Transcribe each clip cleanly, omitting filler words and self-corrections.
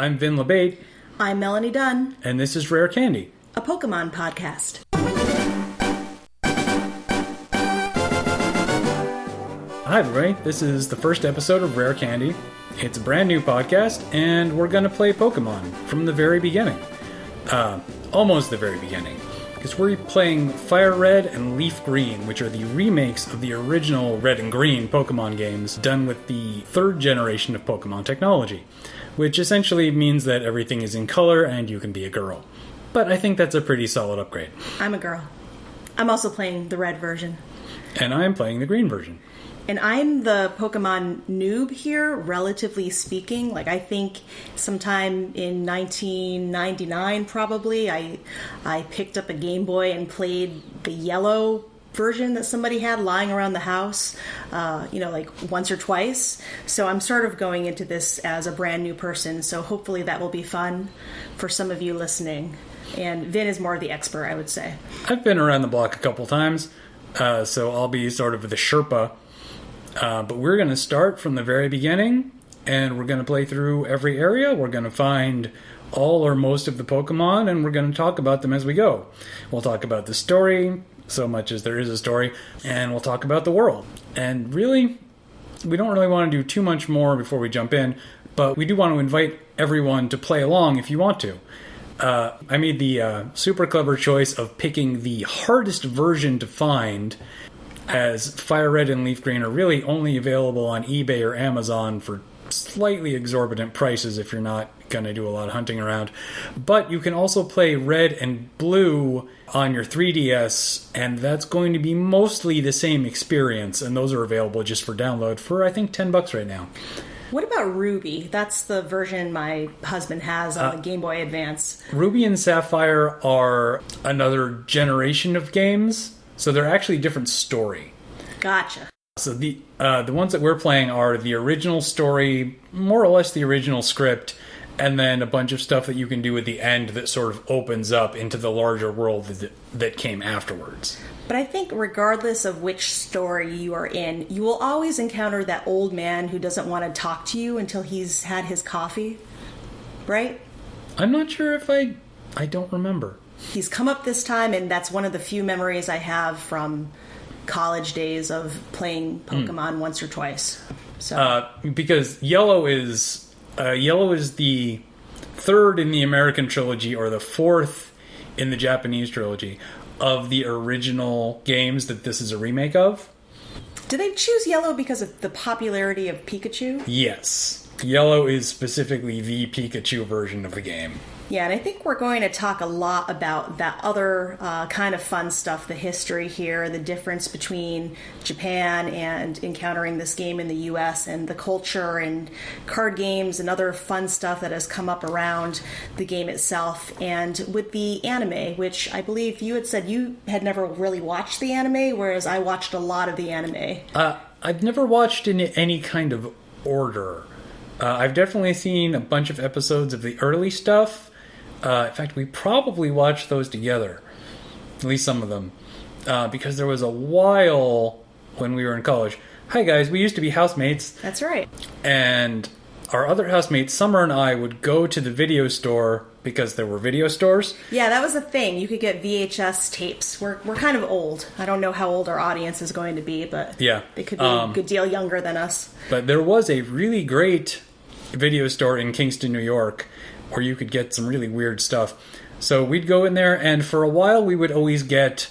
I'm Vin LeBate. I'm Melanie Dunn. And this is Rare Candy, a Pokemon podcast. Hi everybody, this is the first episode of Rare Candy. It's a brand new podcast, and we're going to play Pokemon from the very beginning. Almost the very beginning. Because we're playing Fire Red and Leaf Green, which are the remakes of the original Red and Green Pokemon games done with the third generation of Pokemon technology. Which essentially means that everything is in color and you can be a girl. But I think that's a pretty solid upgrade. I'm a girl. I'm also playing the red version. And I'm playing the green version. And I'm the Pokemon noob here, relatively speaking. I think sometime in 1999, probably, I picked up a Game Boy and played the yellow version that somebody had lying around the house, once or twice. So I'm sort of going into this as a brand new person. So hopefully that will be fun for some of you listening. And Vin is more the expert, I would say. I've been around the block a couple times, so I'll be sort of the Sherpa. But we're going to start from the very beginning, and we're going to play through every area. We're going to find all or most of the Pokemon, and we're going to talk about them as we go. We'll talk about the story, so much as there is a story, and we'll talk about the world. And really, we don't really want to do too much more before we jump in, but we do want to invite everyone to play along if you want to. I made the super clever choice of picking the hardest version to find, as Fire Red and Leaf Green are really only available on eBay or Amazon for slightly exorbitant prices if you're not going to do a lot of hunting around. But you can also play Red and Blue on your 3DS, and that's going to be mostly the same experience, and those are available just for download for, I think, $10 right now. What about Ruby? That's the version my husband has on the Game Boy Advance. Ruby and Sapphire are another generation of games, so they're actually a different story. Gotcha. So the ones that we're playing are the original story, more or less the original script, and then a bunch of stuff that you can do at the end that sort of opens up into the larger world that came afterwards. But I think regardless of which story you are in, you will always encounter that old man who doesn't want to talk to you until he's had his coffee, right? I'm not sure if I don't remember. He's come up this time, and that's one of the few memories I have from college days of playing Pokemon once or twice. So because Yellow is the third in the American trilogy, or the fourth in the Japanese trilogy, of the original games that this is a remake of. Did they choose Yellow because of the popularity of Pikachu? Yes. Yellow is specifically the Pikachu version of the game. Yeah, and I think we're going to talk a lot about that other kind of fun stuff, the history here, the difference between Japan and encountering this game in the U.S., and the culture and card games and other fun stuff that has come up around the game itself. And with the anime, which I believe you had said you had never really watched the anime, whereas I watched a lot of the anime. I've never watched in any kind of order. I've definitely seen a bunch of episodes of the early stuff. In fact, we probably watched those together, at least some of them, because there was a while when we were in college. Hi guys, we used to be housemates. That's right. And our other housemate, Summer, and I would go to the video store because there were video stores. Yeah, that was a thing. You could get VHS tapes. We're kind of old. I don't know how old our audience is going to be, but yeah, they could be a good deal younger than us. But there was a really great video store in Kingston, New York, where you could get some really weird stuff. So we'd go in there, and for a while we would always get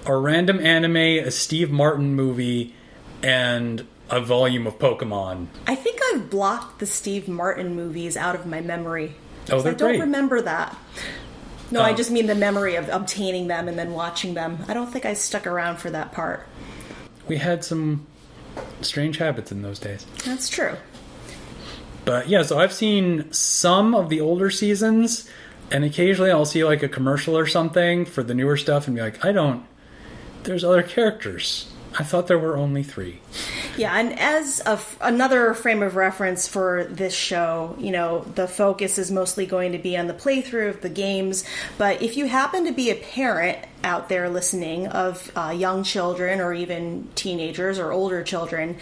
a random anime, a Steve Martin movie, and a volume of Pokemon. I think I've blocked the Steve Martin movies out of my memory. Oh, they're great. I don't remember that. No, I just mean the memory of obtaining them and then watching them. I don't think I stuck around for that part. We had some strange habits in those days. That's true. But yeah, so I've seen some of the older seasons, and occasionally I'll see like a commercial or something for the newer stuff and be like, there's other characters. I thought there were only 3. Yeah, and as another frame of reference for this show, the focus is mostly going to be on the playthrough of the games. But if you happen to be a parent out there listening of young children or even teenagers or older children,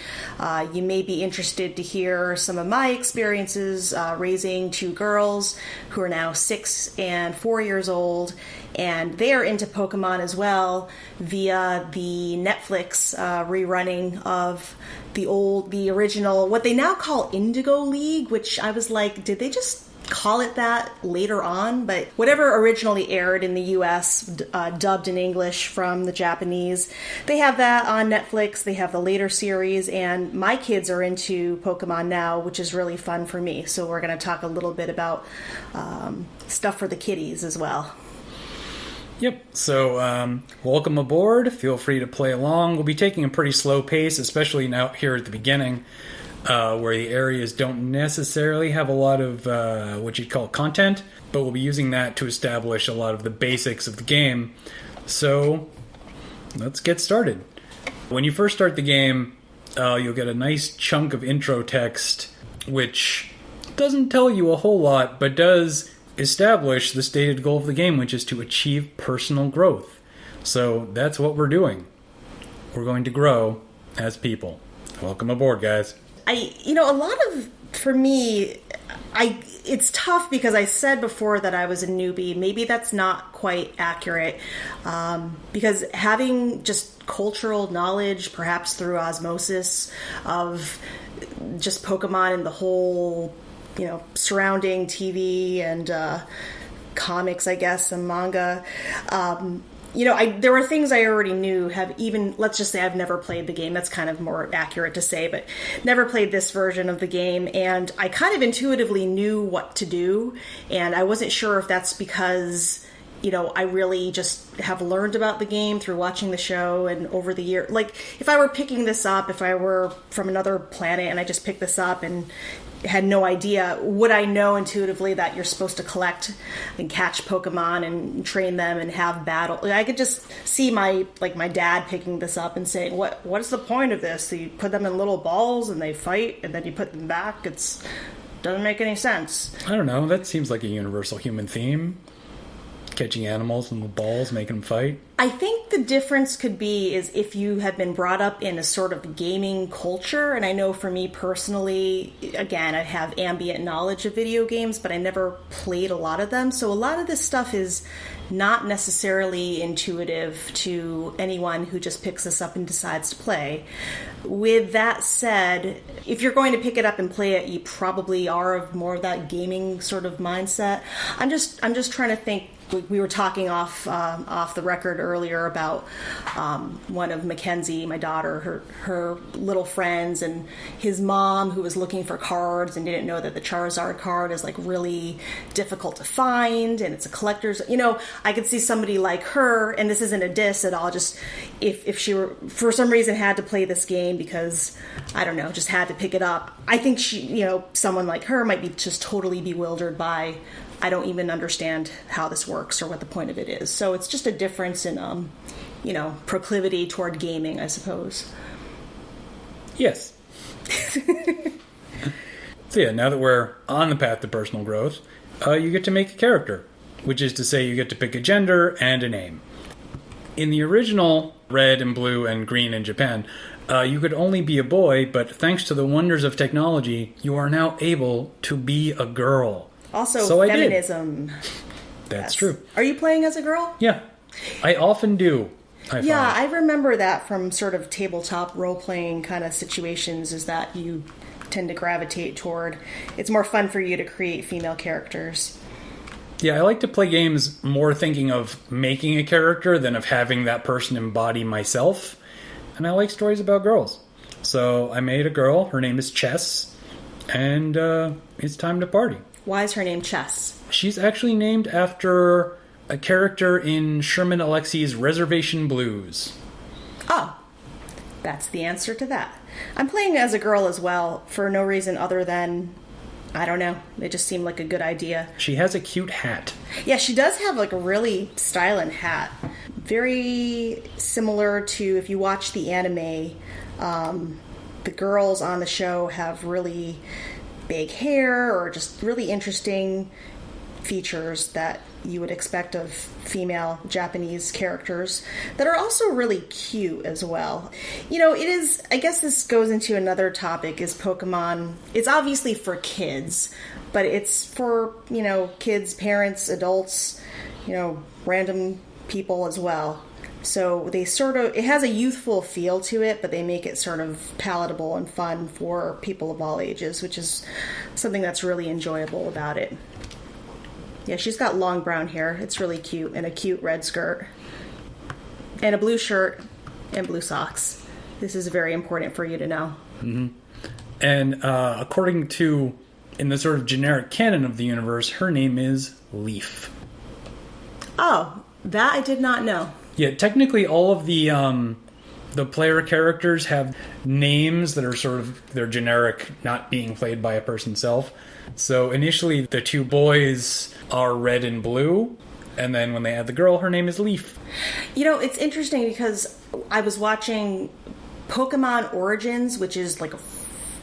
you may be interested to hear some of my experiences raising two girls who are now 6 and 4 years old, and they are into Pokemon as well via the Netflix rerunning of the original, what they now call Indigo League, which I was like, did they just call it that later on? But whatever originally aired in the US, dubbed in English from the Japanese, they have that on Netflix. They have the later series, and my kids are into Pokemon now, which is really fun for me. So we're going to talk a little bit about stuff for the kiddies as well. Yep, so welcome aboard. Feel free to play along. We'll be taking a pretty slow pace, especially now here at the beginning, where the areas don't necessarily have a lot of what you'd call content, but we'll be using that to establish a lot of the basics of the game. So let's get started. When you first start the game, you'll get a nice chunk of intro text, which doesn't tell you a whole lot, but does establish the stated goal of the game, which is to achieve personal growth. So that's what we're doing. We're going to grow as people. Welcome aboard, guys. For me, it's tough because I said before that I was a newbie. Maybe that's not quite accurate, because having just cultural knowledge, perhaps through osmosis, of just Pokemon and the whole, surrounding TV and comics, I guess, and manga. There were things I already knew. Let's just say I've never played the game. That's kind of more accurate to say, but never played this version of the game. And I kind of intuitively knew what to do. And I wasn't sure if that's because, I really just have learned about the game through watching the show and over the year. Like, if I were picking this up, if I were from another planet and I just picked this up and had no idea, would I know intuitively that you're supposed to collect and catch Pokemon and train them and have battle? I could just see my dad picking this up and saying, what is the point of this? So you put them in little balls and they fight and then you put them back. Doesn't make any sense. I don't know. That seems like a universal human theme. Catching animals in the balls, making them fight. I think the difference could be is if you have been brought up in a sort of gaming culture, and I know for me personally, again, I have ambient knowledge of video games, but I never played a lot of them, so a lot of this stuff is not necessarily intuitive to anyone who just picks this up and decides to play. With that said, if you're going to pick it up and play it, you probably are of more of that gaming sort of mindset. I'm just trying to think. We were talking off the record earlier about one of Mackenzie, my daughter, her little friends, and his mom who was looking for cards and didn't know that the Charizard card is like really difficult to find and it's a collector's. I could see somebody like her, and this isn't a diss at all. Just if she were for some reason had to play this game because I don't know, just had to pick it up. I think she, someone like her might be just totally bewildered by, I don't even understand how this works or what the point of it is. So it's just a difference in, proclivity toward gaming, I suppose. Yes. So yeah, now that we're on the path to personal growth, you get to make a character, which is to say you get to pick a gender and a name. In the original Red and Blue and Green in Japan, you could only be a boy, but thanks to the wonders of technology, you are now able to be a girl. Also, feminism. That's true. Are you playing as a girl? Yeah. I often do. I remember that from sort of tabletop role-playing kind of situations, is that you tend to gravitate toward, it's more fun for you to create female characters. Yeah, I like to play games more thinking of making a character than of having that person embody myself. And I like stories about girls. So I made a girl. Her name is Chess. And it's time to party. Why is her name Chess? She's actually named after a character in Sherman Alexie's Reservation Blues. Oh, that's the answer to that. I'm playing as a girl as well, for no reason other than, I don't know, it just seemed like a good idea. She has a cute hat. Yeah, she does have like a really styling hat. Very similar to, if you watch the anime, the girls on the show have really big hair or just really interesting features that you would expect of female Japanese characters that are also really cute as well. You know, it is, I guess this goes into another topic, is Pokemon. It's obviously for kids, but it's for, you know, kids, parents, adults, you know, random people as well. So they sort of, it has a youthful feel to it, but they make it sort of palatable and fun for people of all ages, which is something that's really enjoyable about it. Yeah, she's got long brown hair. It's really cute, and a cute red skirt. And a blue shirt and blue socks. This is very important for you to know. Mm-hmm. And according to, in the sort of generic canon of the universe, her name is Leaf. Oh, that I did not know. Yeah, technically all of the player characters have names that are sort of their generic, not being played by a person self. So initially the two boys are red and blue, and then when they add the girl, her name is Leaf. You know, it's interesting because I was watching Pokemon Origins, which is like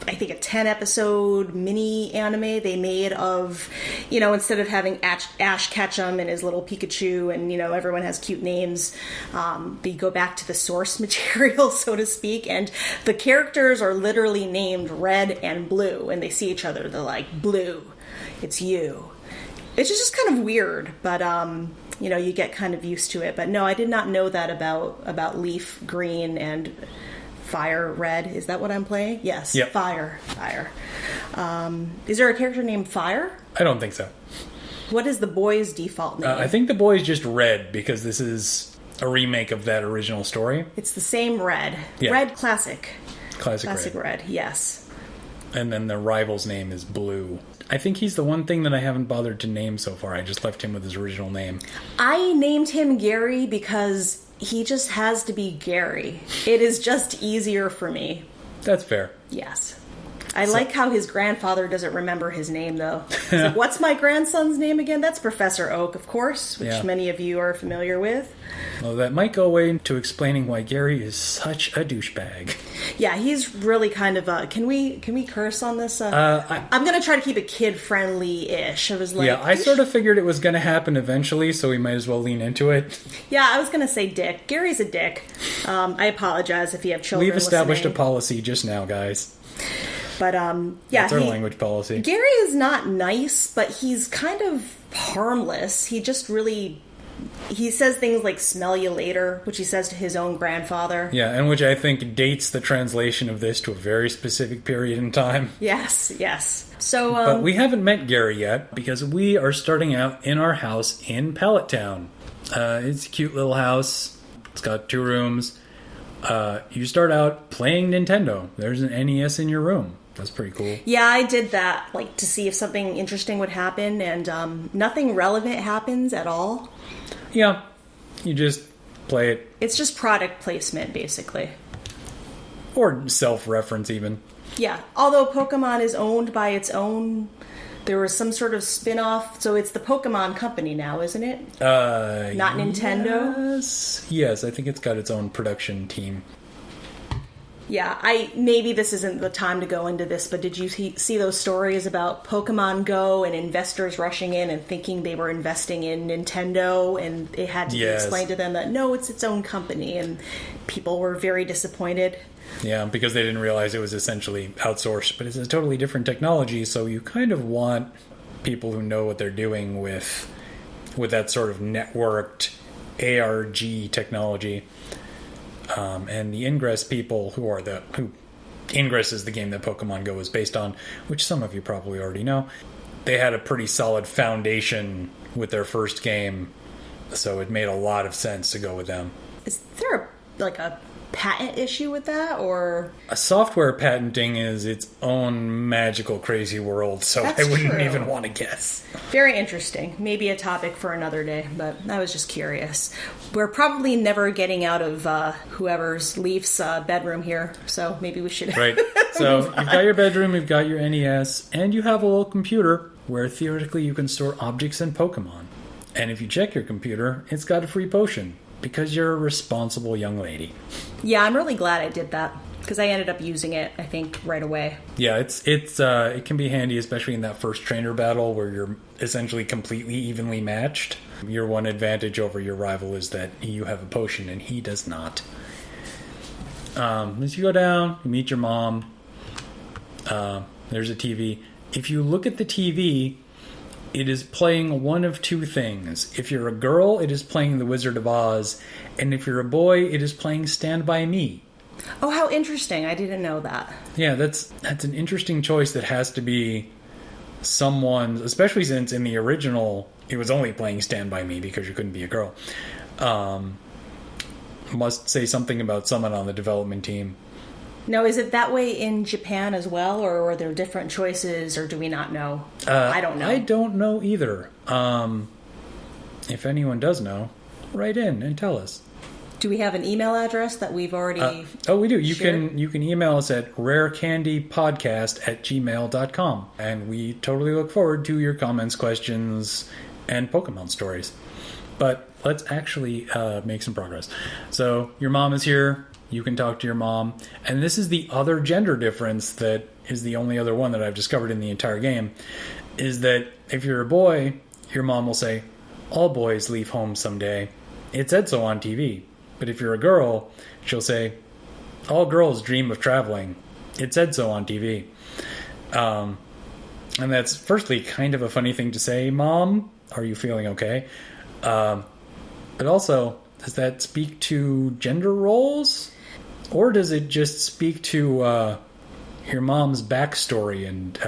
I think a 10-episode mini anime they made of, you know, instead of having Ash Ketchum and his little Pikachu and, you know, everyone has cute names, they go back to the source material, so to speak, and the characters are literally named Red and Blue, and they see each other, they're like, Blue, it's you. It's just kind of weird, but, you know, you get kind of used to it. But no, I did not know that about Leaf Green and Fire Red. Is that what I'm playing? Yes. Yep. Fire. Is there a character named Fire? I don't think so. What is the boy's default name? I think the boy is just Red, because this is a remake of that original story. It's the same Red. Yeah. Red Classic. Classic Red, yes. And then the rival's name is Blue. I think he's the one thing that I haven't bothered to name so far. I just left him with his original name. I named him Gary because he just has to be Gary. It is just easier for me. That's fair. Yes. I like how his grandfather doesn't remember his name, though. He's like, what's my grandson's name again? That's Professor Oak, of course, which many of you are familiar with. Well, that might go away to explaining why Gary is such a douchebag. Yeah, he's really kind of a... Can we curse on this? I'm going to try to keep it kid-friendly-ish. I was like... Yeah, I sort of figured it was going to happen eventually, so we might as well lean into it. Yeah, I was going to say dick. Gary's a dick. I apologize if you have children We've established listening. A policy just now, guys. But, yeah. That's our language policy. Gary is not nice, but he's kind of harmless. He just really... He says things like smell you later, which he says to his own grandfather. Yeah, and which I think dates the translation of this to a very specific period in time. Yes. So, but we haven't met Gary yet, because we are starting out in our house in Pallet Town. It's a cute little house. It's got 2 rooms. You start out playing Nintendo. There's an NES in your room. That's pretty cool. Yeah, I did that, like, to see if something interesting would happen, and nothing relevant happens at all. Yeah, you just play it. It's just product placement, basically. Or self-reference, even. Yeah, although Pokemon is owned by its own... There was some sort of spin-off, so it's the Pokemon company now, isn't it? Not Nintendo? Yes, I think it's got its own production team. Yeah, maybe this isn't the time to go into this, but did you see those stories about Pokemon Go and investors rushing in and thinking they were investing in Nintendo, and it had to be explained to them that, no, it's its own company, and people were very disappointed. Yeah, because they didn't realize it was essentially outsourced, but it's a totally different technology, so you kind of want people who know what they're doing with that sort of networked ARG technology. And the Ingress people who Ingress is the game that Pokemon Go is based on, which some of you probably already know. They had a pretty solid foundation with their first game, so it made a lot of sense to go with them. Is there a patent issue with that, or a software patenting is its own magical crazy world, so I wouldn't even want to guess. Very interesting. Maybe a topic for another day, but I was just curious. We're probably never getting out of whoever's Leaf's bedroom here, so maybe we should. Right. So you've got your bedroom, you've got your NES, and you have a little computer where theoretically you can store objects and Pokemon. And if you check your computer, it's got a free potion. Because you're a responsible young lady. Yeah, I'm really glad I did that. Because I ended up using it, I think, right away. Yeah, it can be handy, especially in that first trainer battle where you're essentially completely evenly matched. Your one advantage over your rival is that you have a potion and he does not. As you go down, you meet your mom. There's a TV. If you look at the TV, it is playing one of two things. If you're a girl, it is playing The Wizard of Oz. And if you're a boy, it is playing Stand By Me. Oh, how interesting. I didn't know that. Yeah, that's an interesting choice that has to be someone, especially since in the original, it was only playing Stand By Me because you couldn't be a girl. Must say something about someone on the development team. Now, is it that way in Japan as well, or are there different choices, or do we not know? I don't know. I don't know either. If anyone does know, write in and tell us. Do we have an email address that we've already we do. You shared? can email us at rarecandypodcast@gmail.com. And we totally look forward to your comments, questions, and Pokemon stories. But let's actually make some progress. So your mom is here. You can talk to your mom. And this is the other gender difference that is the only other one that I've discovered in the entire game, is that if you're a boy, your mom will say, all boys leave home someday. It said so on TV. But if you're a girl, she'll say, all girls dream of traveling. It said so on TV. And that's firstly kind of a funny thing to say, Mom. Are you feeling okay? But also, does that speak to gender roles? Or does it just speak to your mom's backstory and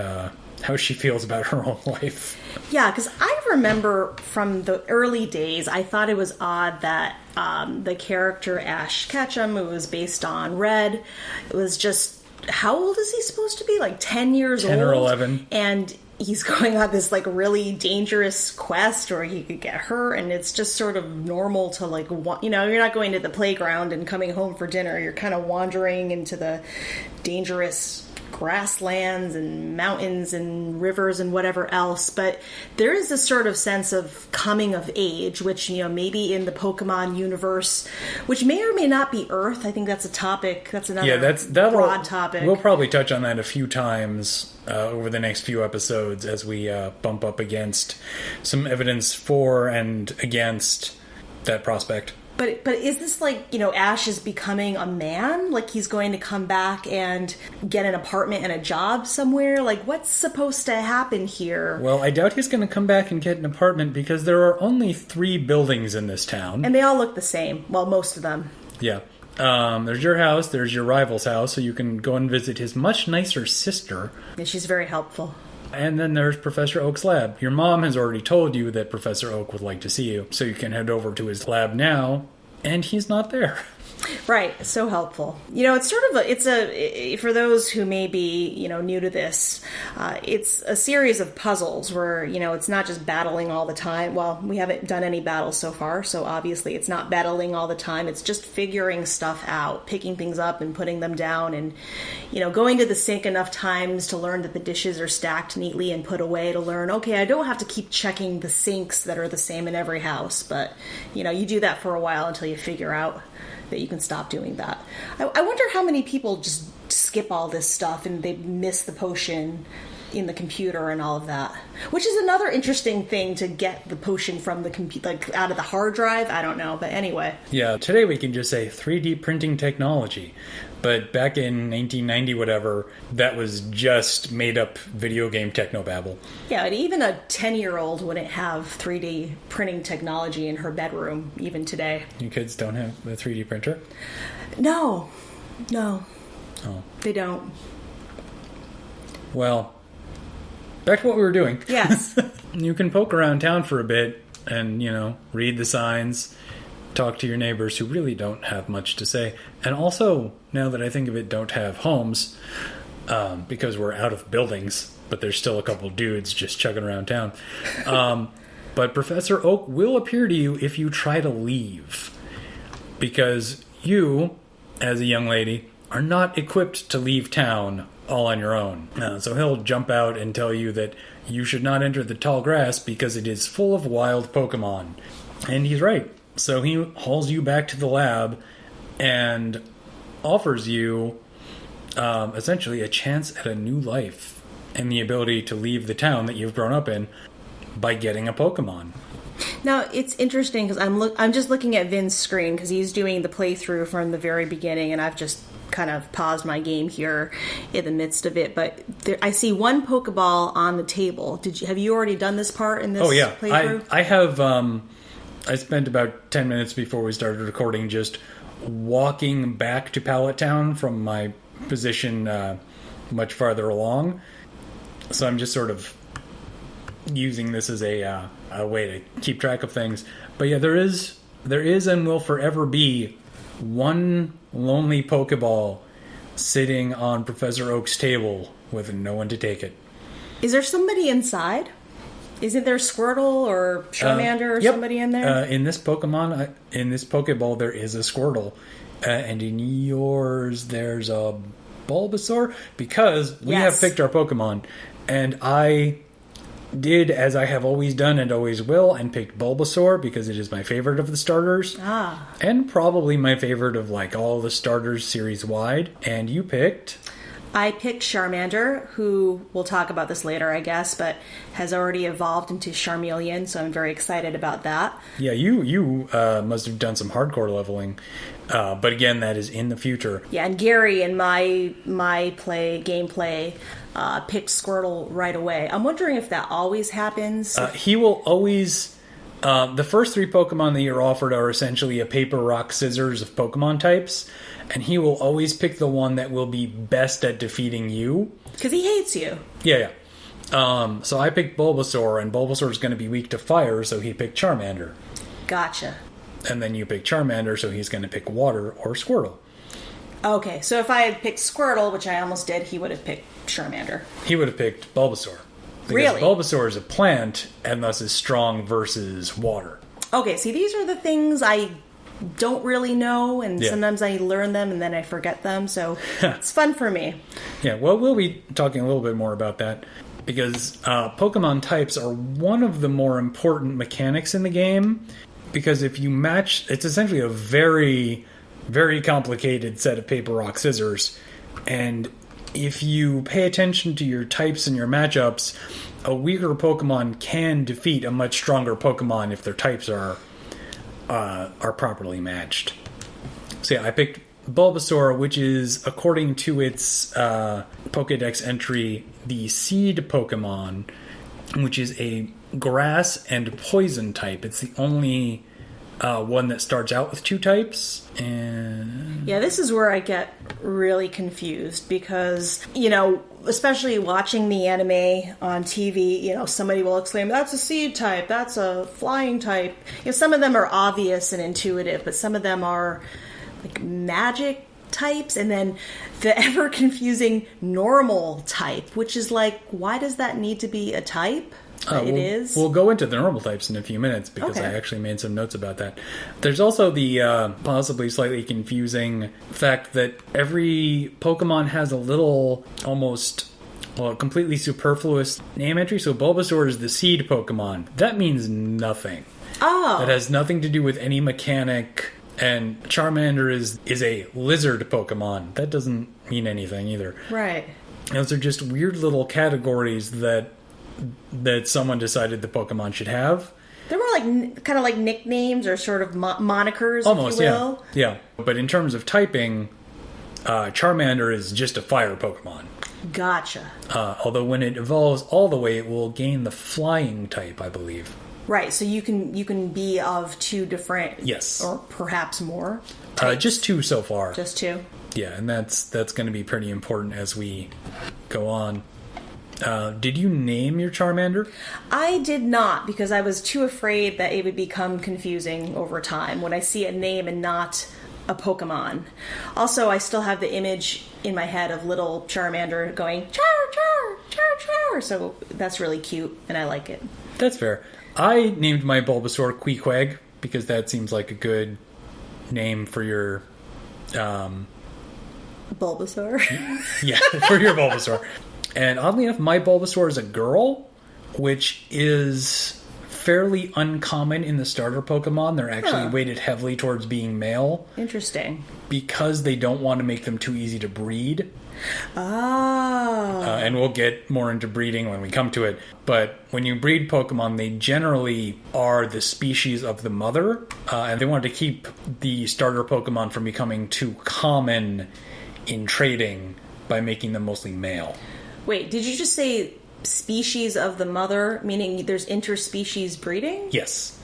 how she feels about her own life? Yeah, because I remember from the early days, I thought it was odd that the character Ash Ketchum, who was based on Red, it was just, how old is he supposed to be? Like 10 years old? 10 or 11. And he's going on this like really dangerous quest where he could get hurt, and it's just sort of normal to like, you're not going to the playground and coming home for dinner. You're kind of wandering into the dangerous grasslands and mountains and rivers and whatever else, but there is this sort of sense of coming of age, which, maybe in the Pokemon universe, which may or may not be Earth. I think that's a topic. That's another broad topic. We'll probably touch on that a few times over the next few episodes as we bump up against some evidence for and against that prospect. But is this like, Ash is becoming a man? Like he's going to come back and get an apartment and a job somewhere? Like what's supposed to happen here? Well, I doubt he's going to come back and get an apartment because there are only 3 buildings in this town. And they all look the same. Well, most of them. Yeah. There's your house, there's your rival's house, so you can go and visit his much nicer sister. And she's very helpful. And then there's Professor Oak's lab. Your mom has already told you that Professor Oak would like to see you, so you can head over to his lab now, and he's not there. Right, so helpful. It's sort of for those who may be, new to this, it's a series of puzzles where, it's not just battling all the time. Well, we haven't done any battles so far, so obviously it's not battling all the time. It's just figuring stuff out, picking things up and putting them down, and, going to the sink enough times to learn that the dishes are stacked neatly and put away, to learn, okay, I don't have to keep checking the sinks that are the same in every house, but, you do that for a while until you figure out that you can stop doing that. I wonder how many people just skip all this stuff and they miss the potion in the computer and all of that. Which is another interesting thing, to get the potion from the computer, like out of the hard drive. I don't know, but anyway. Yeah, today we can just say 3D printing technology. But back in 1990, whatever, that was just made up video game technobabble. Yeah, and even a 10-year-old wouldn't have 3D printing technology in her bedroom, even today. You kids don't have a 3D printer? No. Oh. They don't. Well, back to what we were doing. Yes. You can poke around town for a bit and, read the signs, talk to your neighbors who really don't have much to say. And also, now that I think of it, don't have homes, because we're out of buildings, but there's still a couple dudes just chugging around town. But Professor Oak will appear to you if you try to leave, because you, as a young lady, are not equipped to leave town all on your own. So he'll jump out and tell you that you should not enter the tall grass because it is full of wild Pokemon. And he's right. So he hauls you back to the lab and offers you essentially a chance at a new life and the ability to leave the town that you've grown up in by getting a Pokemon. Now, it's interesting because I'm just looking at Vin's screen because he's doing the playthrough from the very beginning, and I've just kind of paused my game here in the midst of it. But I see one Pokeball on the table. Have you already done this part in this playthrough? I have. I spent about 10 minutes before we started recording just walking back to Pallet Town from my position much farther along. So I'm just sort of using this as a way to keep track of things. But yeah, there is and will forever be one lonely Pokeball sitting on Professor Oak's table with no one to take it. Is there somebody inside? Isn't there Squirtle or Charmander or somebody in there? In this Pokemon, in this Pokeball, there is a Squirtle. And in yours, there's a Bulbasaur? Because we have picked our Pokemon. And I did as I have always done and always will, and picked Bulbasaur because it is my favorite of the starters. And probably my favorite of like all the starters series wide. And you picked... I picked Charmander, who, we'll talk about this later, I guess, but has already evolved into Charmeleon, so I'm very excited about that. Yeah, you must have done some hardcore leveling, but again, that is in the future. Yeah, and Gary in my gameplay picked Squirtle right away. I'm wondering if that always happens. He will always... the first three Pokemon that you're offered are essentially a paper, rock, scissors of Pokemon types, and he will always pick the one that will be best at defeating you. Because he hates you. Yeah. So I picked Bulbasaur, and Bulbasaur is going to be weak to fire, so he picked Charmander. Gotcha. And then you picked Charmander, so he's going to pick Water or Squirtle. Okay, so if I had picked Squirtle, which I almost did, he would have picked Charmander. He would have picked Bulbasaur. Because really? Bulbasaur is a plant, and thus is strong versus water. Okay, see, these are the things I don't really know, and sometimes I learn them and then I forget them, so it's fun for me. Yeah, well, we'll be talking a little bit more about that, because Pokemon types are one of the more important mechanics in the game, because if you match, it's essentially a very, very complicated set of paper, rock, scissors, and if you pay attention to your types and your matchups, a weaker Pokemon can defeat a much stronger Pokemon if their types are properly matched. So yeah, I picked Bulbasaur, which is, according to its Pokédex entry, the seed Pokemon, which is a grass and poison type. It's the only one that starts out with two types. And yeah, this is where I get really confused because, especially watching the anime on TV, somebody will exclaim, that's a seed type, that's a flying type. Some of them are obvious and intuitive, but some of them are like magic types, and then the ever confusing normal type, which is like, why does that need to be a type? We'll go into the normal types in a few minutes because I actually made some notes about that. There's also the possibly slightly confusing fact that every Pokemon has a little almost completely superfluous name entry. So Bulbasaur is the seed Pokemon. That means nothing. Oh. That has nothing to do with any mechanic. And Charmander is a lizard Pokemon. That doesn't mean anything either. Right. Those are just weird little categories that someone decided the Pokemon should have. They were like kind of like nicknames or sort of monikers, almost, if you will. Yeah. But in terms of typing, Charmander is just a fire Pokemon. Gotcha. Although when it evolves all the way, it will gain the flying type, I believe. Right. So you can be of two different, or perhaps more. Just two so far. Just two. Yeah, and that's going to be pretty important as we go on. Did you name your Charmander? I did not, because I was too afraid that it would become confusing over time when I see a name and not a Pokemon. Also, I still have the image in my head of little Charmander going, char, char, char, char. So that's really cute, and I like it. That's fair. I named my Bulbasaur Queequeg, because that seems like a good name for your... Bulbasaur? Yeah, for your Bulbasaur. And oddly enough, my Bulbasaur is a girl, which is fairly uncommon in the starter Pokemon. They're actually weighted heavily towards being male. Interesting. Because they don't want to make them too easy to breed. Oh. And we'll get more into breeding when we come to it. But when you breed Pokemon, they generally are the species of the mother. And they wanted to keep the starter Pokemon from becoming too common in trading by making them mostly male. Wait, did you just say species of the mother, meaning there's interspecies breeding? Yes.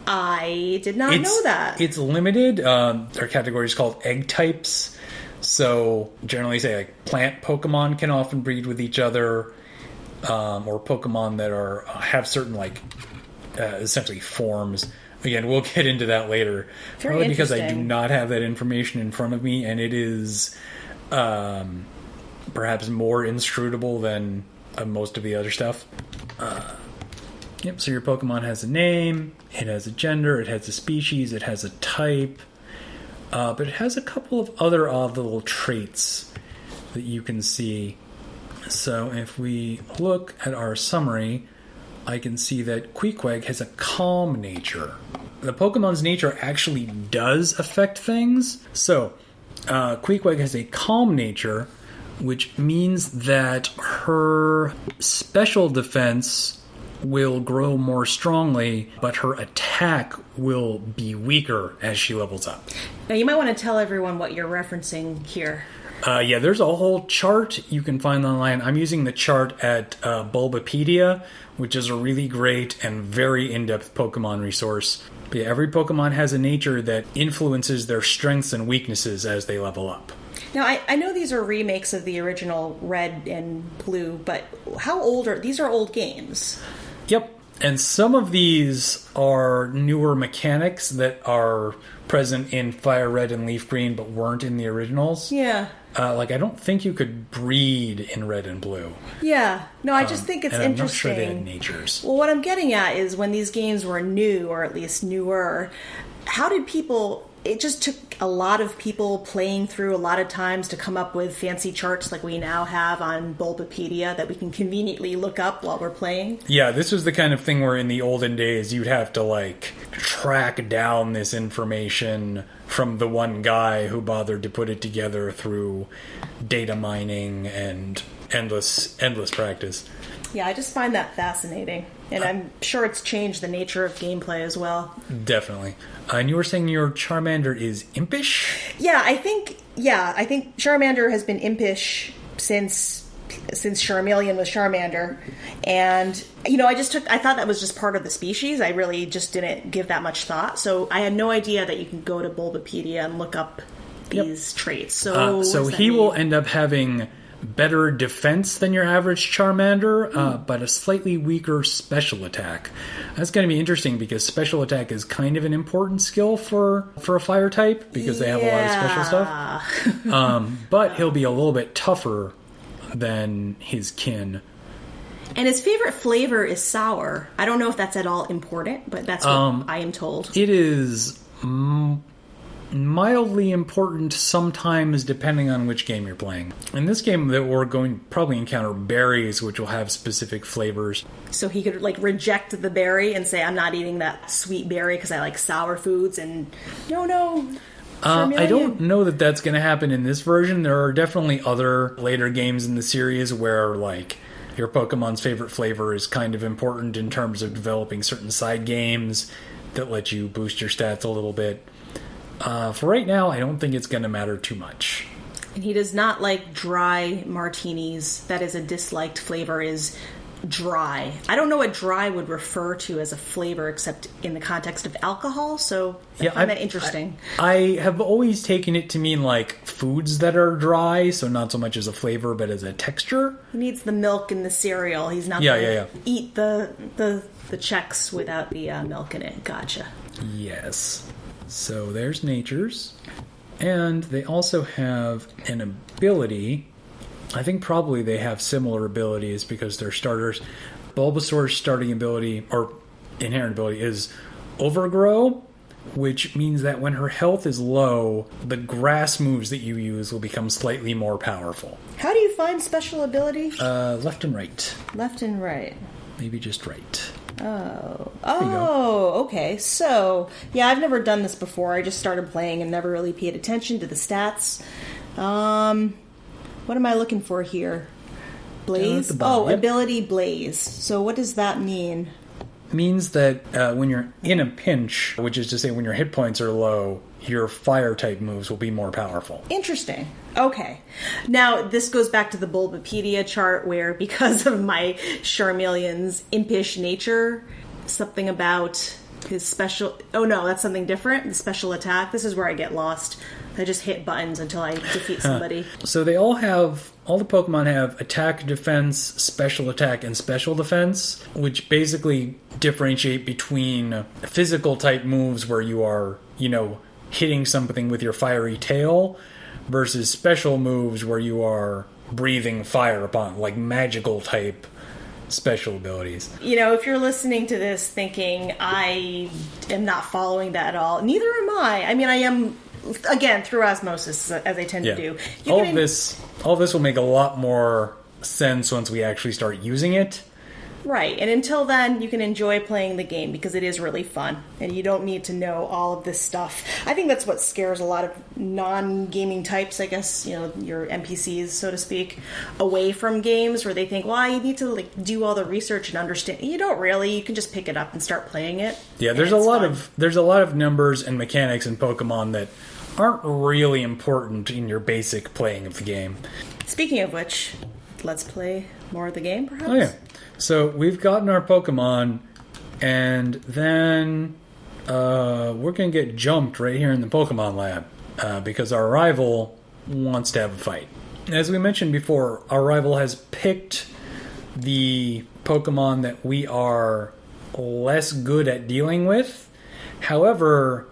I did not know that. It's limited. There are categories called egg types. So generally say like plant Pokemon can often breed with each other, or Pokemon that have certain like essentially forms. Again, we'll get into that later. Very Probably because I do interesting. not have that information in front of me, and it is perhaps more inscrutable than most of the other stuff. Yep, so your Pokemon has a name, it has a gender, it has a species, it has a type, but it has a couple of other odd little traits that you can see. So if we look at our summary, I can see that Queequeg has a calm nature. The Pokemon's nature actually does affect things. So Queequeg has a calm nature, which means that her special defense will grow more strongly, but her attack will be weaker as she levels up. Now, you might want to tell everyone what you're referencing here. Yeah, there's a whole chart you can find online. I'm using the chart at Bulbapedia, which is a really great and very in-depth Pokemon resource. But yeah, every Pokemon has a nature that influences their strengths and weaknesses as they level up. Now, I know these are remakes of the original Red and Blue, but how old are these? Are old games? Yep. And some of these are newer mechanics that are present in Fire Red and Leaf Green but weren't in the originals. Yeah. Like, I don't think you could breed in Red and Blue. Yeah. No, I just think it's and interesting. I'm not sure they had natures. Well, what I'm getting at is when these games were new, or at least newer, how did people... It just took a lot of people playing through a lot of times to come up with fancy charts like we now have on Bulbapedia that we can conveniently look up while we're playing. Yeah, this was the kind of thing where in the olden days you'd have to, like, track down this information from the one guy who bothered to put it together through data mining and endless practice. Yeah, I just find that fascinating. And I'm sure it's changed the nature of gameplay as well. Definitely. And you were saying your Charmander is impish? Yeah, I think Charmander has been impish since Charmeleon was Charmander. And, I thought that was just part of the species. I really just didn't give that much thought. So I had no idea that you can go to Bulbapedia and look up these traits. So he will end up having better defense than your average Charmander, but a slightly weaker special attack. That's going to be interesting because special attack is kind of an important skill for a fire type because they have a lot of special stuff. But he'll be a little bit tougher than his kin. And his favorite flavor is sour. I don't know if that's at all important, but that's what I am told. It is mildly important sometimes depending on which game you're playing. In this game that we're going to probably encounter berries which will have specific flavors. So he could reject the berry and say, I'm not eating that sweet berry because I like sour foods, and no. I don't know that that's going to happen in this version. There are definitely other later games in the series where your Pokemon's favorite flavor is kind of important in terms of developing certain side games that let you boost your stats a little bit. For right now, I don't think it's going to matter too much. And he does not like dry martinis. That is a disliked flavor, is dry. I don't know what dry would refer to as a flavor except in the context of alcohol, so I find that interesting. I have always taken it to mean foods that are dry, so not so much as a flavor but as a texture. He needs the milk in the cereal. He's not going to eat the Chex without the milk in it. Gotcha. Yes. So there's natures. And they also have an ability. I think probably they have similar abilities because they're starters. Bulbasaur's starting ability, or inherent ability, is Overgrow, which means that when her health is low, the grass moves that you use will become slightly more powerful. How do you find special ability? Left and right. Left and right. Maybe just right. Okay. So, yeah, I've never done this before. I just started playing and never really paid attention to the stats. What am I looking for here? Blaze? Yep. Ability Blaze. So what does that mean? Means that when you're in a pinch, which is to say when your hit points are low, your fire-type moves will be more powerful. Interesting. Okay. Now, this goes back to the Bulbapedia chart where, because of my Charmeleon's impish nature, something about his special... Oh, no, that's something different. The special attack. This is where I get lost. I just hit buttons until I defeat somebody. So they all the Pokemon have attack, defense, special attack, and special defense, which basically differentiate between physical type moves where you are, hitting something with your fiery tail versus special moves where you are breathing fire upon, like magical type special abilities. If you're listening to this thinking, I am not following that at all, neither am I. I mean, I am... Again, through osmosis, as I tend to do. All this will make a lot more sense once we actually start using it. Right, and until then, you can enjoy playing the game because it is really fun, and you don't need to know all of this stuff. I think that's what scares a lot of non-gaming types, I guess, your NPCs, so to speak, away from games, where they think, well, you need to do all the research and understand. You don't really. You can just pick it up and start playing it. Yeah, there's a lot of numbers and mechanics in Pokemon that aren't really important in your basic playing of the game. Speaking of which, let's play more of the game, perhaps? Oh, yeah. So we've gotten our Pokemon, and then we're going to get jumped right here in the Pokemon lab because our rival wants to have a fight. As we mentioned before, our rival has picked the Pokemon that we are less good at dealing with. However,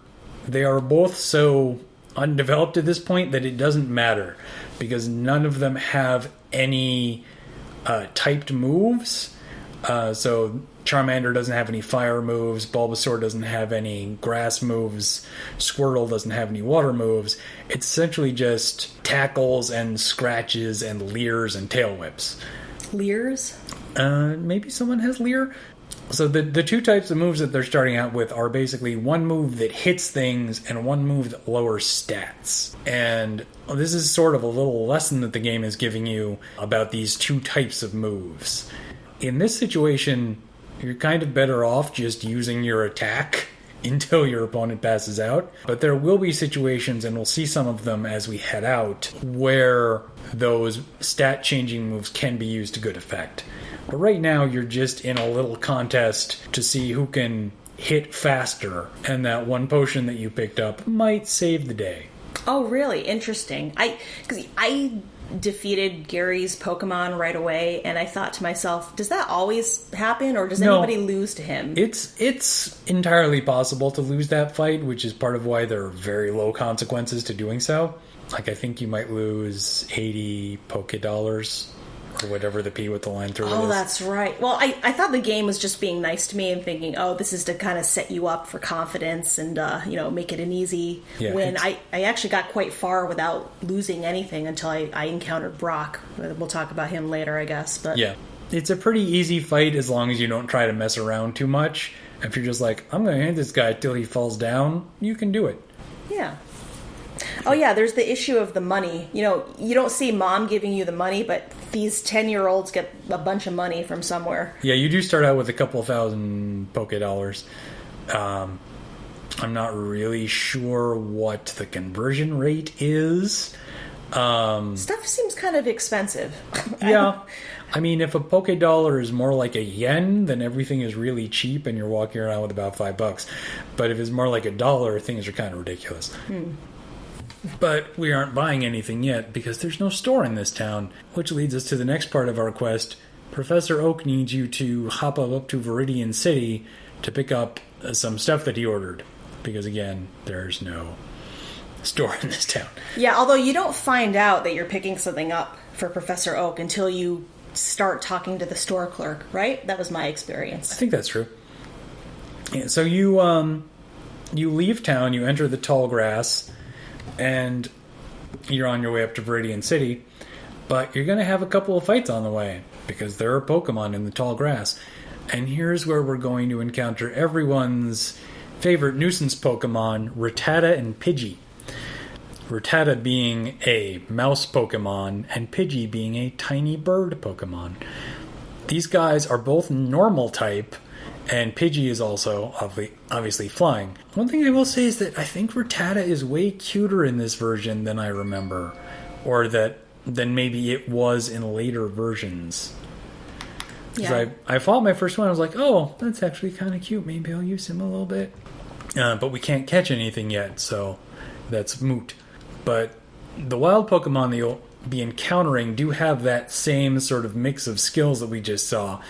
they are both so undeveloped at this point that it doesn't matter because none of them have any typed moves. So Charmander doesn't have any fire moves, Bulbasaur doesn't have any grass moves, Squirtle doesn't have any water moves. It's essentially just tackles and scratches and leers and tail whips. Leers? Maybe someone has leer? So the two types of moves that they're starting out with are basically one move that hits things and one move that lowers stats. And this is sort of a little lesson that the game is giving you about these two types of moves. In this situation, you're kind of better off just using your attack until your opponent passes out. But there will be situations, and we'll see some of them as we head out, where those stat-changing moves can be used to good effect. But right now, you're just in a little contest to see who can hit faster, and that one potion that you picked up might save the day. Oh, really? Interesting. Because I defeated Gary's Pokemon right away, and I thought to myself, does that always happen, or does anybody lose to him? It's entirely possible to lose that fight, which is part of why there are very low consequences to doing so. Like, I think you might lose 80 Poké-Dollars. Or whatever the P with the line through it is. Oh, that's right. Well, I thought the game was just being nice to me and thinking, oh, this is to kind of set you up for confidence and, make it an easy win. I actually got quite far without losing anything until I encountered Brock. We'll talk about him later, I guess. But yeah, it's a pretty easy fight as long as you don't try to mess around too much. If you're just like, I'm going to hit this guy till he falls down, you can do it. Yeah. Oh, yeah, there's the issue of the money. You don't see Mom giving you the money, but these 10-year-olds get a bunch of money from somewhere. Yeah, you do start out with a couple of thousand Poké-Dollars. I'm not really sure what the conversion rate is. Stuff seems kind of expensive. Yeah. I mean, if a Poké-Dollar is more like a yen, then everything is really cheap and you're walking around with about $5. But if it's more like $1, things are kind of ridiculous. But we aren't buying anything yet because there's no store in this town, which leads us to the next part of our quest. Professor Oak needs you to hop up to Viridian City to pick up some stuff that he ordered. Because, again, there's no store in this town. Yeah, although you don't find out that you're picking something up for Professor Oak until you start talking to the store clerk, right? That was my experience. I think that's true. Yeah, so you leave town, you enter the tall grass, and you're on your way up to Viridian City, but you're going to have a couple of fights on the way, because there are Pokemon in the tall grass. And here's where we're going to encounter everyone's favorite nuisance Pokemon, Rattata and Pidgey. Rattata being a mouse Pokemon and Pidgey being a tiny bird Pokemon. These guys are both normal type, and Pidgey is also obviously flying. One thing I will say is that I think Rattata is way cuter in this version than I remember, or than maybe it was in later versions. Because I fought my first one, I was like, oh, that's actually kind of cute. Maybe I'll use him a little bit. But we can't catch anything yet, so that's moot. But the wild Pokemon that you'll be encountering do have that same sort of mix of skills that we just saw,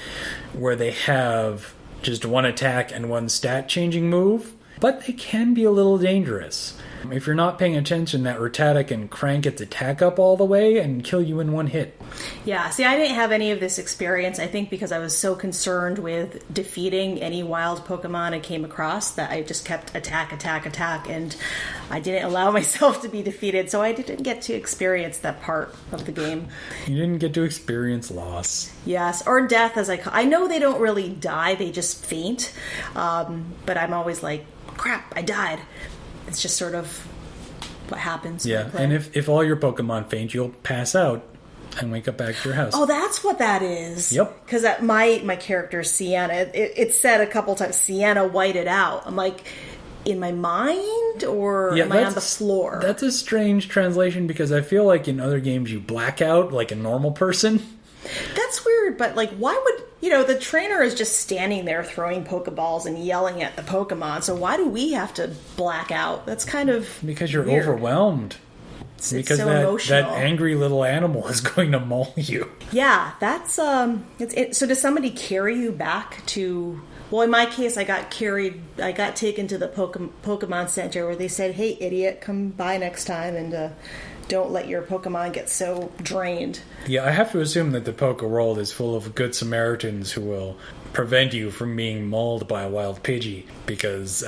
where they have just one attack and one stat changing move, but they can be a little dangerous. If you're not paying attention, that Rattata can crank its attack up all the way and kill you in one hit. Yeah, see, I didn't have any of this experience, I think because I was so concerned with defeating any wild Pokemon I came across that I just kept attack, and I didn't allow myself to be defeated, so I didn't get to experience that part of the game. You didn't get to experience loss. Yes, or death, as I know they don't really die, they just faint, but I'm always like, crap, I died. It's just sort of what happens. Yeah, and if all your Pokemon faint, you'll pass out and wake up back to your house. Oh, that's what that is. Yep. Because my character, Sienna, it said a couple times, Sienna whited out. I'm like, in my mind, or am I on the floor? That's a strange translation, because I feel like in other games you black out like a normal person. That's weird, but like, why would... the trainer is just standing there throwing Pokeballs and yelling at the Pokemon, so why do we have to black out? That's kind of because you're weird. Overwhelmed. Because so that emotional. angry little animal is going to maul you. Yeah, that's... So does somebody carry you back to... Well, in my case, I got taken to the Pokemon Center where they said, hey, idiot, come by next time and... don't let your Pokemon get so drained. Yeah, I have to assume that the Poke World is full of good Samaritans who will prevent you from being mauled by a wild Pidgey, because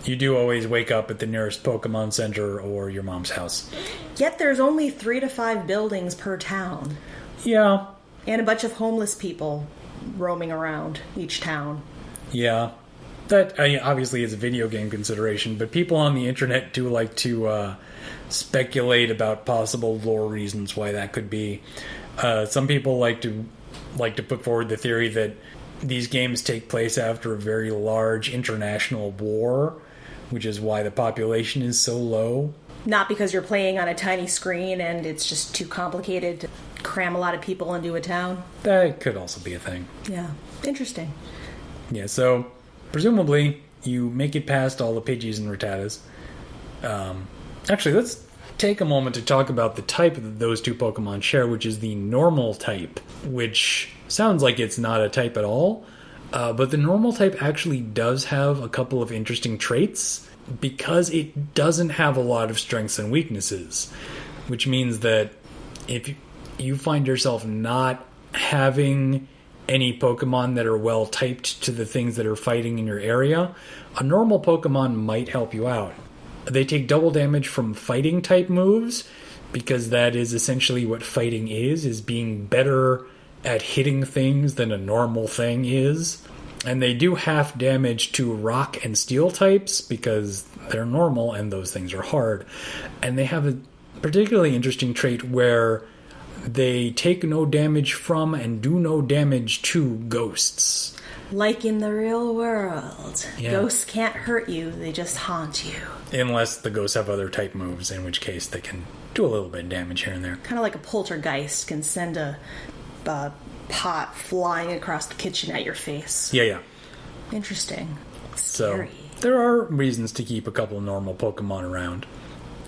you do always wake up at the nearest Pokemon Center or your mom's house. Yet there's only 3 to 5 buildings per town. Yeah. And a bunch of homeless people roaming around each town. Yeah. That obviously is a video game consideration, but people on the internet do like to... speculate about possible lore reasons why that could be. Some people like to put forward the theory that these games take place after a very large international war, which is why the population is so low. Not because you're playing on a tiny screen and it's just too complicated to cram a lot of people into a town. That could also be a thing. Yeah, interesting. Yeah, so presumably you make it past all the Pidgeys and Rattatas. Actually, let's take a moment to talk about the type that those two Pokemon share, which is the normal type, which sounds like it's not a type at all, but the normal type actually does have a couple of interesting traits, because it doesn't have a lot of strengths and weaknesses, which means that if you find yourself not having any Pokemon that are well typed to the things that are fighting in your area, a normal Pokemon might help you out. They take double damage from fighting type moves, because that is essentially what fighting is being better at hitting things than a normal thing is. And they do half damage to rock and steel types, because they're normal and those things are hard. And they have a particularly interesting trait where they take no damage from and do no damage to ghosts. Like in the real world. Yeah. Ghosts can't hurt you, they just haunt you. Unless the ghosts have other type moves, in which case they can do a little bit of damage here and there. Kind of like a poltergeist can send a pot flying across the kitchen at your face. Yeah. Interesting. So Scary. there are reasons to keep a couple normal Pokemon around.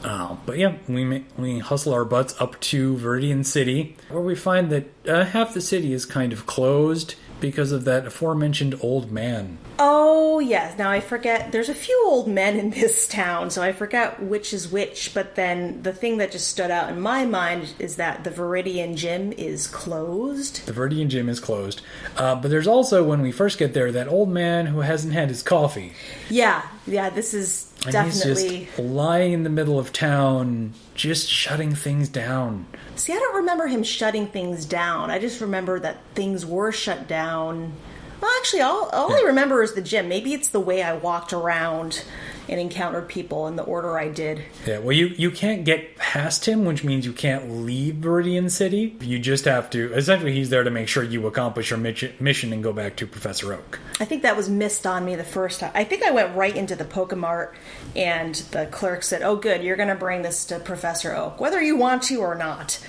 But yeah, we hustle our butts up to Viridian City, where we find that half the city is kind of closed because of that aforementioned old man. Oh, yes. Now I forget. There's a few old men in this town, so I forgot which is which. But then the thing that just stood out in my mind is that the Viridian Gym is closed. The Viridian Gym is closed. But there's also, when we first get there, that old man who hasn't had his coffee. Yeah, this is and definitely... he's just lying in the middle of town, just shutting things down. See, I don't remember him shutting things down. I just remember that things were shut down. Well, actually, all I remember is the gym. Maybe it's the way I walked around and encountered people in the order I did. Yeah, well, you can't get past him, which means you can't leave Viridian City. You just have to... Essentially, he's there to make sure you accomplish your mission and go back to Professor Oak. I think that was missed on me the first time. I think I went right into the Pokemart, and the clerk said, oh, good, you're going to bring this to Professor Oak, whether you want to or not.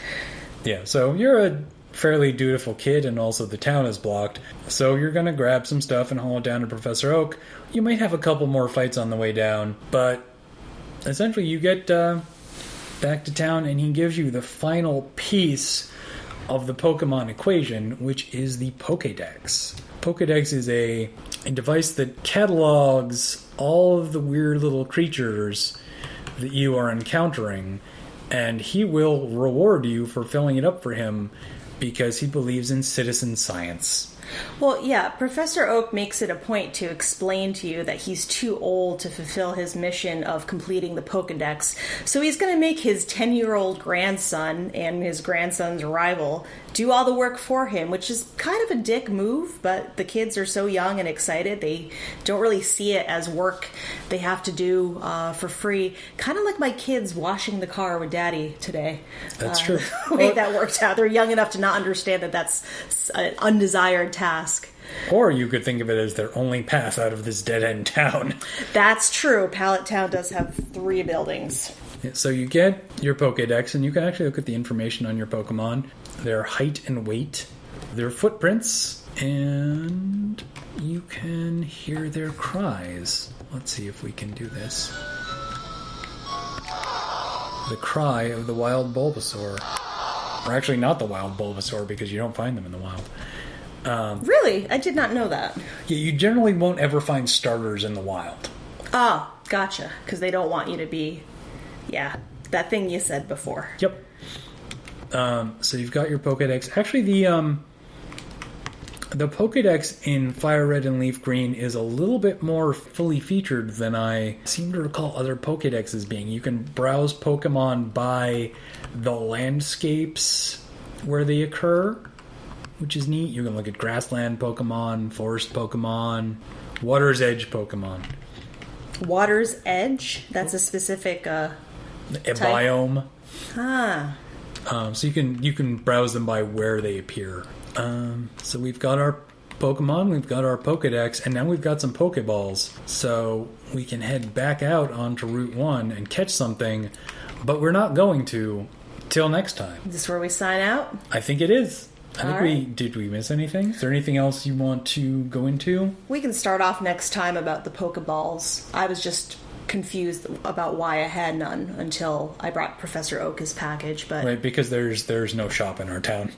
Yeah, so you're a fairly dutiful kid, and also the town is blocked. So you're going to grab some stuff and haul it down to Professor Oak. You might have a couple more fights on the way down, but essentially you get back to town, and he gives you the final piece of the Pokemon equation, which is the Pokédex. Pokédex is a device that catalogs all of the weird little creatures that you are encountering, and he will reward you for filling it up for him because he believes in citizen science. Well, yeah, Professor Oak makes it a point to explain to you that he's too old to fulfill his mission of completing the Pokédex, so he's going to make his 10-year-old grandson and his grandson's rival do all the work for him, which is kind of a dick move, but the kids are so young and excited, they don't really see it as work they have to do for free. Kind of like my kids washing the car with Daddy today. That's true. The way that worked out. They're young enough to not understand that that's an undesired task. Or you could think of it as their only path out of this dead-end town. That's true. Pallet Town does have 3 buildings. Yeah, so you get your Pokédex, and you can actually look at the information on your Pokemon. Their height and weight, their footprints, and you can hear their cries. Let's see if we can do this. The cry of the wild Bulbasaur. Or actually not the wild Bulbasaur, because you don't find them in the wild. Really? I did not know that. Yeah, you generally won't ever find starters in the wild. Oh, gotcha. Because they don't want you to be... Yeah, that thing you said before. Yep. So you've got your Pokédex. Actually, the Pokédex in Fire Red and Leaf Green is a little bit more fully featured than I seem to recall other Pokédexes being. You can browse Pokemon by the landscapes where they occur, which is neat. You can look at grassland Pokemon, forest Pokemon, water's edge Pokemon. Water's edge? That's a specific a biome. Ah. So you can browse them by where they appear. So we've got our Pokemon, we've got our Pokédex, and now we've got some Pokéballs. So we can head back out onto Route 1 and catch something, but we're not going to till next time. Is this where we sign out? I think it is. All right. Did we miss anything? Is there anything else you want to go into? We can start off next time about the Pokeballs. I was just confused about why I had none until I brought Professor Oak his package, but... Right, because there's no shop in our town.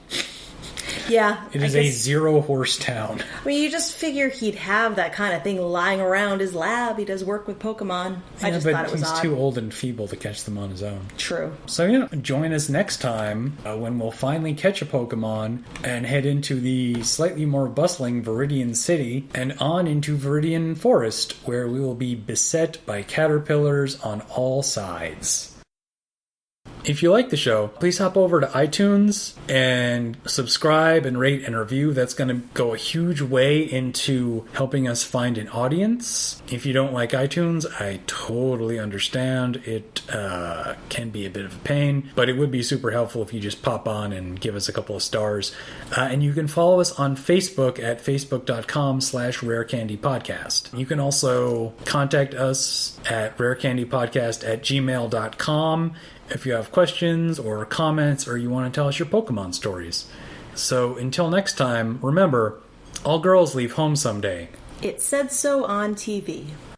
Yeah. It is a 0-horse town. I mean, you just figure he'd have that kind of thing lying around his lab. He does work with Pokemon. I just thought it was odd. He's too old and feeble to catch them on his own. True. So yeah, join us next time when we'll finally catch a Pokemon and head into the slightly more bustling Viridian City and on into Viridian Forest, where we will be beset by caterpillars on all sides. If you like the show, please hop over to iTunes and subscribe and rate and review. That's going to go a huge way into helping us find an audience. If you don't like iTunes, I totally understand. It can be a bit of a pain, but it would be super helpful if you just pop on and give us a couple of stars. And you can follow us on Facebook at facebook.com/rarecandypodcast. You can also contact us at rarecandypodcast@gmail.com if you have questions or comments or you want to tell us your Pokemon stories. So until next time, remember, all girls leave home someday. It said so on TV.